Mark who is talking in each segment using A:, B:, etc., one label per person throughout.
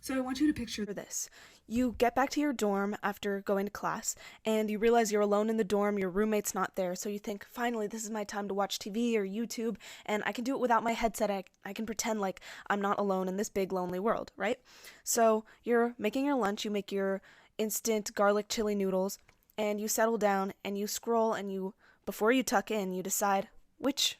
A: So I want you to picture this. You get back to your dorm after going to class, and you realize you're alone in the dorm, your roommate's not there, so you think, finally, this is my time to watch TV or YouTube, and I can do it without my headset. I can pretend like I'm not alone in this big, lonely world, right? So you're making your lunch, you make your instant garlic chili noodles, and you settle down, and you scroll, and before you tuck in, you decide, which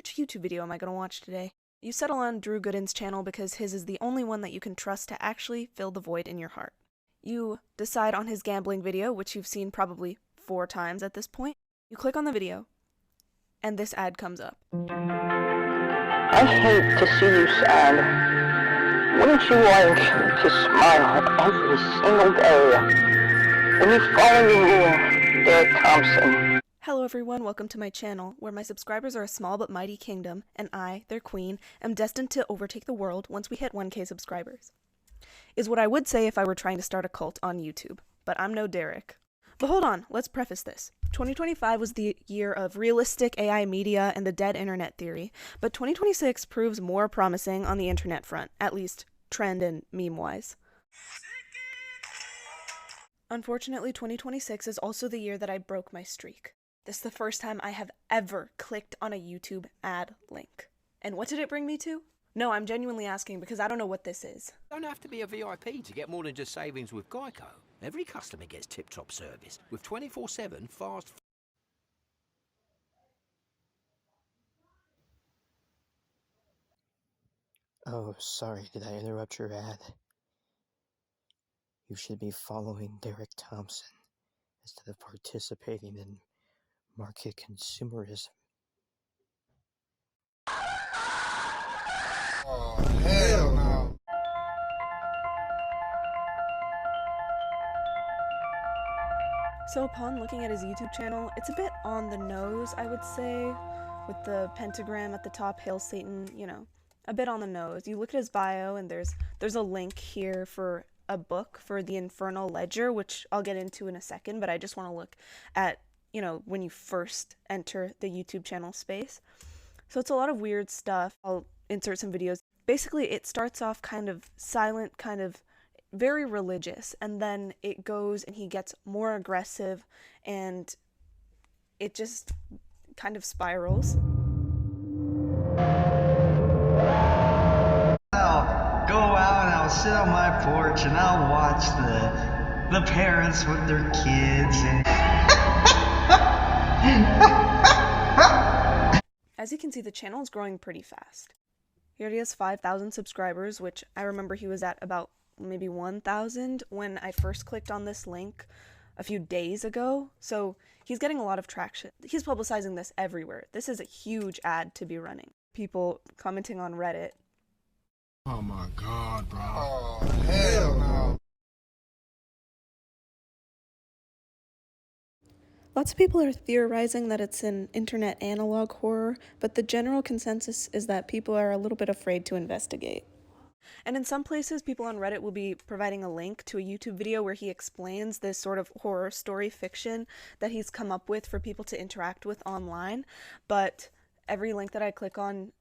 A: YouTube video am I going to watch today? You settle on Drew Gooden's channel because his is the only one that you can trust to actually fill the void in your heart. You decide on his gambling video, which you've seen probably 4 times at this point. You click on the video, and this ad comes up.
B: I hate to see you sad. Wouldn't you like to smile every single day when you follow your rule, Derrick Thompson?
A: Hello everyone, welcome to my channel, where my subscribers are a small but mighty kingdom, and I, their queen, am destined to overtake the world once we hit 1K subscribers. Is what I would say if I were trying to start a cult on YouTube, but I'm no Derrick. But hold on, let's preface this. 2025 was the year of realistic AI media and the dead internet theory, but 2026 proves more promising on the internet front, at least trend and meme-wise. Unfortunately, 2026 is also the year that I broke my streak. This is the first time I have ever clicked on a YouTube ad link. And what did it bring me to? No, I'm genuinely asking because I don't know what this is.
C: Don't have to be a VIP to get more than just savings with Geico. Every customer gets tip-top service with 24/7 fast.
D: Oh, sorry, did I interrupt your ad? You should be following Derrick Thompson instead of participating in market consumerism.
E: Oh, hell no.
A: So upon looking at his YouTube channel, it's a bit on the nose, I would say, with the pentagram at the top, Hail Satan, a bit on the nose. You look at his bio and there's a link here for a book for the Infernal Ledger, which I'll get into in a second, but I just want to look at, when you first enter the YouTube channel space. So it's a lot of weird stuff. I'll insert some videos. Basically, it starts off kind of silent, kind of very religious, and then it goes and he gets more aggressive, and it just kind of spirals.
F: I'll go out and I'll sit on my porch and I'll watch the parents with their kids and
A: As you can see, the channel is growing pretty fast. He already has 5,000 subscribers, which I remember he was at about maybe 1,000 when I first clicked on this link a few days ago. So he's getting a lot of traction. He's publicizing this everywhere. This is a huge ad to be running. People commenting on Reddit.
E: Oh my god, bro. Oh, hell no.
A: Lots of people are theorizing that it's an internet analog horror, but the general consensus is that people are a little bit afraid to investigate. And in some places, people on Reddit will be providing a link to a YouTube video where he explains this sort of horror story fiction that he's come up with for people to interact with online, but every link that I click on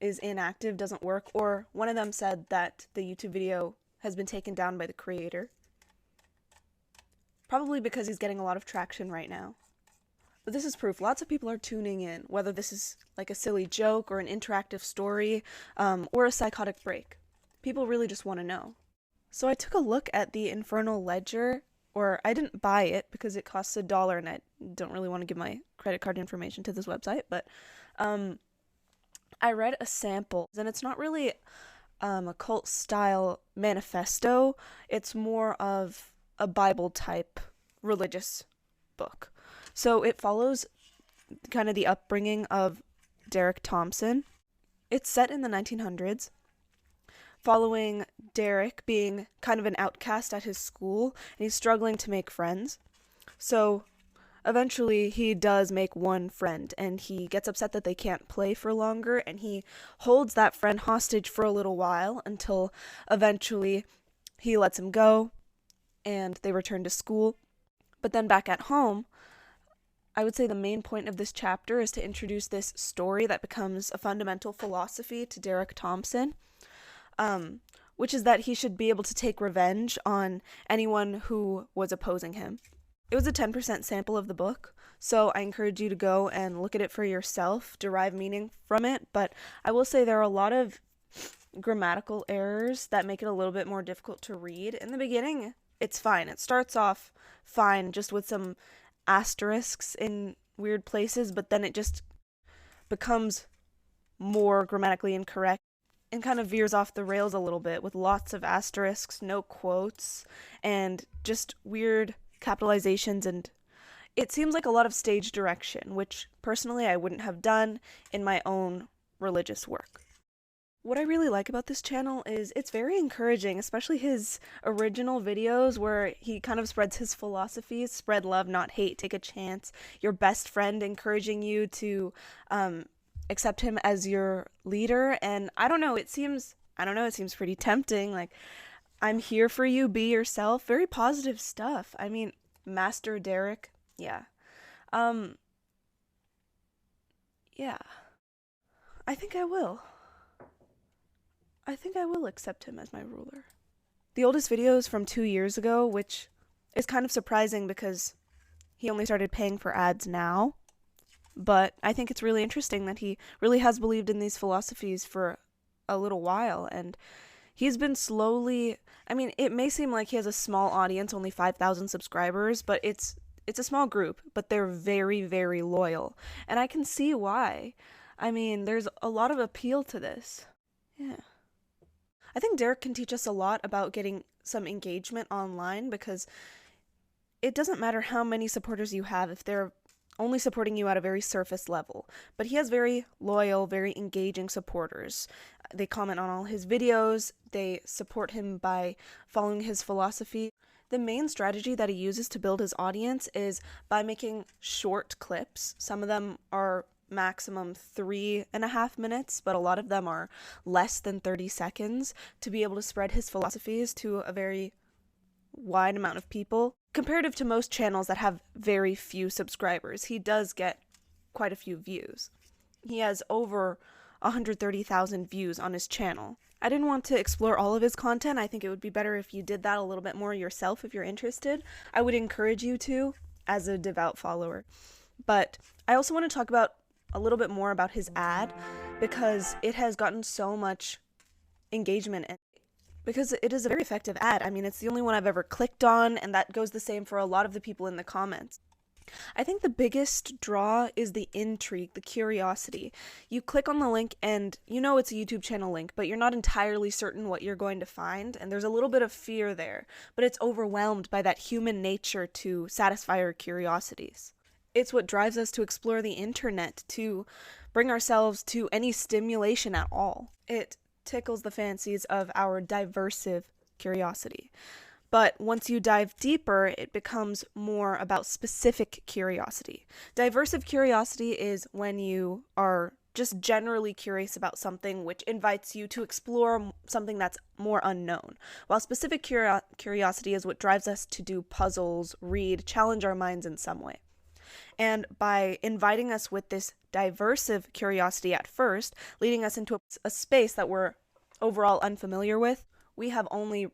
A: is inactive, doesn't work, or one of them said that the YouTube video has been taken down by the creator. Probably because he's getting a lot of traction right now. But this is proof. Lots of people are tuning in, whether this is like a silly joke or an interactive story or a psychotic break. People really just want to know. So I took a look at the Infernal Ledger, or I didn't buy it because it costs $1 and I don't really want to give my credit card information to this website, but I read a sample, and it's not really a cult-style manifesto. It's more of a Bible-type religious book. So it follows kind of the upbringing of Derrick Thompson. It's set in the 1900s, following Derrick being kind of an outcast at his school, and he's struggling to make friends. So eventually he does make one friend, and he gets upset that they can't play for longer, and he holds that friend hostage for a little while until eventually he lets him go, and they return to school. But then back at home, I would say the main point of this chapter is to introduce this story that becomes a fundamental philosophy to Derrick Thompson. which is that he should be able to take revenge on anyone who was opposing him. It was a 10% sample of the book, so I encourage you to go and look at it for yourself, derive meaning from it, but I will say there are a lot of grammatical errors that make it a little bit more difficult to read. In the beginning, it's fine. It starts off fine, just with some asterisks in weird places, but then it just becomes more grammatically incorrect and kind of veers off the rails a little bit with lots of asterisks, no quotes, and just weird capitalizations, and it seems like a lot of stage direction, which personally I wouldn't have done in my own religious work. What I really like about this channel is it's very encouraging, especially his original videos where he kind of spreads his philosophies: spread love, not hate, take a chance, your best friend encouraging you to accept him as your leader. And I don't know, it seems pretty tempting. Like, I'm here for you, be yourself. Very positive stuff. I mean, Master Derrick, yeah. Yeah. I think I will accept him as my ruler. The oldest video is from 2 years ago, which is kind of surprising because he only started paying for ads now. But I think it's really interesting that he really has believed in these philosophies for a little while, and he's been slowly, I mean, it may seem like he has a small audience, only 5,000 subscribers, but it's a small group, but they're very, very loyal. And I can see why. I mean, there's a lot of appeal to this. Yeah. I think Derrick can teach us a lot about getting some engagement online, because it doesn't matter how many supporters you have if they're only supporting you at a very surface level. But he has very loyal, very engaging supporters. They comment on all his videos, they support him by following his philosophy. The main strategy that he uses to build his audience is by making short clips. Some of them are maximum 3.5 minutes, but a lot of them are less than 30 seconds, to be able to spread his philosophies to a very wide amount of people. Comparative to most channels that have very few subscribers, he does get quite a few views. He has over 130,000 views on his channel. I didn't want to explore all of his content. I think it would be better if you did that a little bit more yourself if you're interested. I would encourage you to, as a devout follower. But I also want to talk about a little bit more about his ad, because it has gotten so much engagement, and because it is a very effective ad. I mean, it's the only one I've ever clicked on, and that goes the same for a lot of the people in the comments. I think the biggest draw is the intrigue, the curiosity. You click on the link and you know it's a YouTube channel link, but you're not entirely certain what you're going to find, and there's a little bit of fear there, but it's overwhelmed by that human nature to satisfy our curiosities. It's what drives us to explore the internet, to bring ourselves to any stimulation at all. It tickles the fancies of our diversive curiosity. But once you dive deeper, it becomes more about specific curiosity. Diversive curiosity is when you are just generally curious about something, which invites you to explore something that's more unknown. While specific curiosity is what drives us to do puzzles, read, challenge our minds in some way. And by inviting us with this diversive curiosity at first, leading us into a space that we're overall unfamiliar with, we have only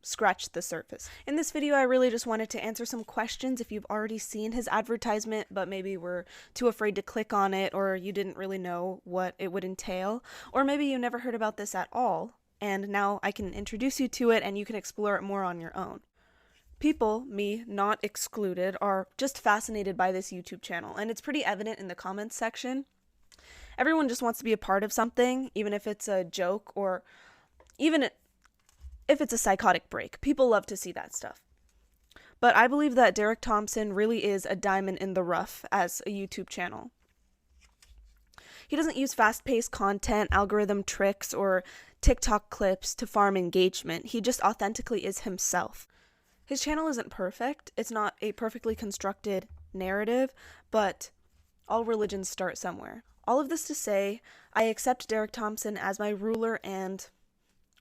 A: scratched the surface. In this video, I really just wanted to answer some questions if you've already seen his advertisement, but maybe were too afraid to click on it, or you didn't really know what it would entail, or maybe you never heard about this at all, and now I can introduce you to it and you can explore it more on your own. People, me not excluded, are just fascinated by this YouTube channel, and it's pretty evident in the comments section. Everyone just wants to be a part of something, even if it's a joke or even if it's a psychotic break. People love to see that stuff. But I believe that Derrick Thompson really is a diamond in the rough as a YouTube channel. He doesn't use fast-paced content, algorithm tricks, or TikTok clips to farm engagement. He just authentically is himself. His channel isn't perfect. It's not a perfectly constructed narrative, but all religions start somewhere. All of this to say, I accept Derrick Thompson as my ruler and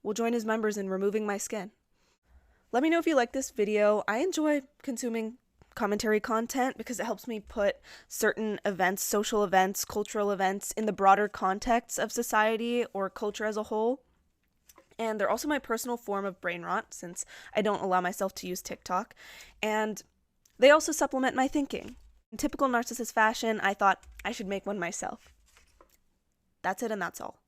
A: will join his members in removing my skin. Let me know if you like this video. I enjoy consuming commentary content because it helps me put certain events, social events, cultural events in the broader context of society or culture as a whole. And they're also my personal form of brain rot, since I don't allow myself to use TikTok. And they also supplement my thinking. In typical narcissist fashion, I thought I should make one myself. That's it, and that's all.